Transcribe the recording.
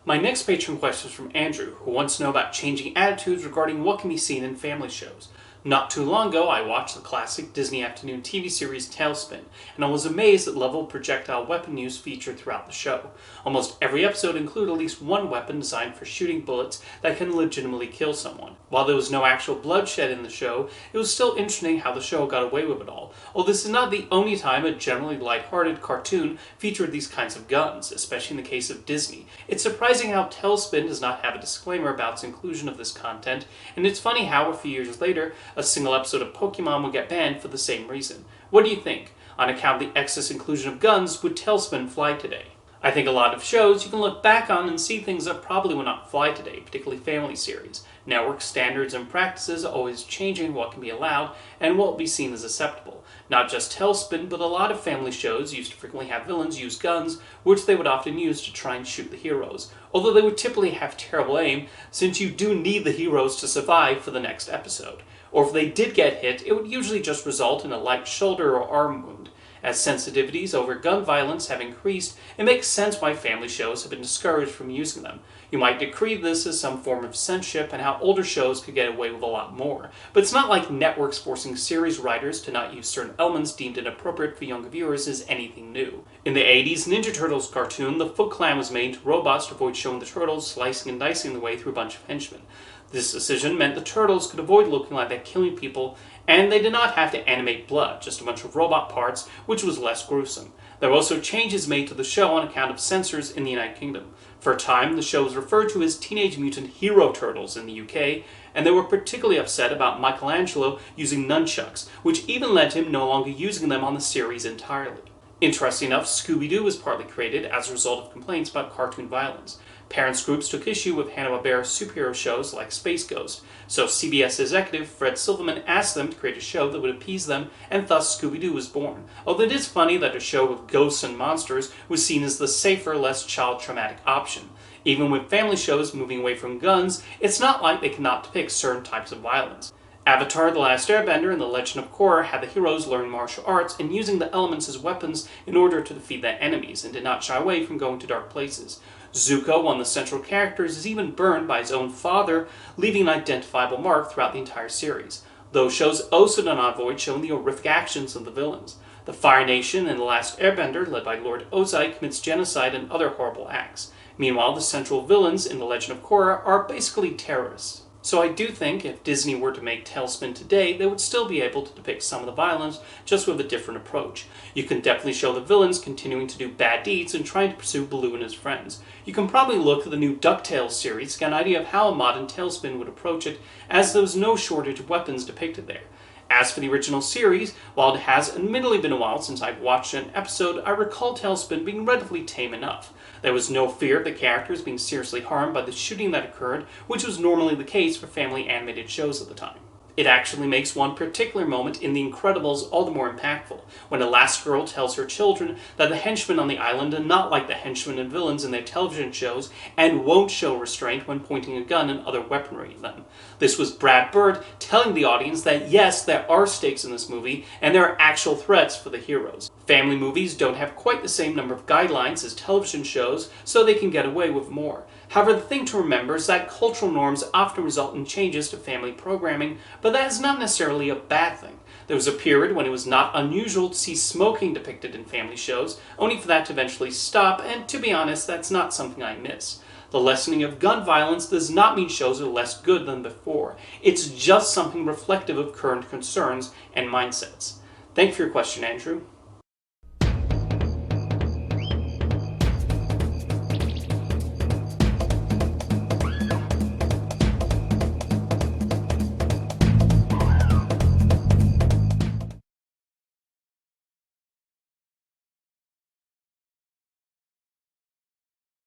My next patron question is from Andrew, who wants to know about changing attitudes regarding what can be seen in family shows. Not too long ago, I watched the classic Disney afternoon TV series TaleSpin, and I was amazed at the level of projectile weapon use featured throughout the show. Almost every episode included at least one weapon designed for shooting bullets that can legitimately kill someone. While there was no actual bloodshed in the show, it was still interesting how the show got away with it all. Although this is not the only time a generally lighthearted cartoon featured these kinds of guns, especially in the case of Disney. It's surprising how TaleSpin does not have a disclaimer about its inclusion of this content, and it's funny how a few years later, a single episode of Pokemon will get banned for the same reason. What do you think? On account of the excess inclusion of guns, would TaleSpin fly today? I think a lot of shows you can look back on and see things that probably will not fly today, particularly family series. Network standards and practices are always changing what can be allowed and what will be seen as acceptable. Not just TaleSpin, but a lot of family shows used to frequently have villains use guns, which they would often use to try and shoot the heroes, although they would typically have terrible aim, since you do need the heroes to survive for the next episode. Or if they did get hit, it would usually just result in a light shoulder or arm wound. As sensitivities over gun violence have increased, it makes sense why family shows have been discouraged from using them. You might decree this as some form of censorship and how older shows could get away with a lot more. But it's not like networks forcing series writers to not use certain elements deemed inappropriate for younger viewers is anything new. In the 80s Ninja Turtles cartoon, the Foot Clan was made into robots to avoid showing the turtles slicing and dicing their way through a bunch of henchmen. This decision meant the turtles could avoid looking like they're killing people, and they did not have to animate blood, just a bunch of robot parts, which was less gruesome. There were also changes made to the show on account of censors in the United Kingdom. For a time, the show was referred to as Teenage Mutant Hero Turtles in the UK, and they were particularly upset about Michelangelo using nunchucks, which even led to him no longer using them on the series entirely. Interesting enough, Scooby-Doo was partly created as a result of complaints about cartoon violence. Parents groups took issue with Hanna-Barbera superhero shows like Space Ghost, so CBS executive Fred Silverman asked them to create a show that would appease them, and thus Scooby-Doo was born. Although it is funny that a show with ghosts and monsters was seen as the safer, less child-traumatic option. Even with family shows moving away from guns, it's not like they cannot depict certain types of violence. Avatar: The Last Airbender and The Legend of Korra had the heroes learn martial arts and using the elements as weapons in order to defeat their enemies, and did not shy away from going to dark places. Zuko, one of the central characters, is even burned by his own father, leaving an identifiable mark throughout the entire series. Those shows also do not avoid showing the horrific actions of the villains. The Fire Nation and The Last Airbender, led by Lord Ozai, commits genocide and other horrible acts. Meanwhile, the central villains in The Legend of Korra are basically terrorists. So I do think if Disney were to make TaleSpin today, they would still be able to depict some of the violence, just with a different approach. You can definitely show the villains continuing to do bad deeds and trying to pursue Baloo and his friends. You can probably look at the new DuckTales series to get an idea of how a modern TaleSpin would approach it, as there was no shortage of weapons depicted there. As for the original series, while it has admittedly been a while since I've watched an episode, I recall TaleSpin being relatively tame enough. There was no fear of the characters being seriously harmed by the shooting that occurred, which was normally the case for family animated shows at the time. It actually makes one particular moment in The Incredibles all the more impactful, when Elastigirl tells her children that the henchmen on the island are not like the henchmen and villains in their television shows and won't show restraint when pointing a gun and other weaponry at them. This was Brad Bird telling the audience that yes, there are stakes in this movie and there are actual threats for the heroes. Family movies don't have quite the same number of guidelines as television shows, so they can get away with more. However, the thing to remember is that cultural norms often result in changes to family programming, but that is not necessarily a bad thing. There was a period when it was not unusual to see smoking depicted in family shows, only for that to eventually stop, and to be honest, that's not something I miss. The lessening of gun violence does not mean shows are less good than before. It's just something reflective of current concerns and mindsets. Thank you for your question, Andrew.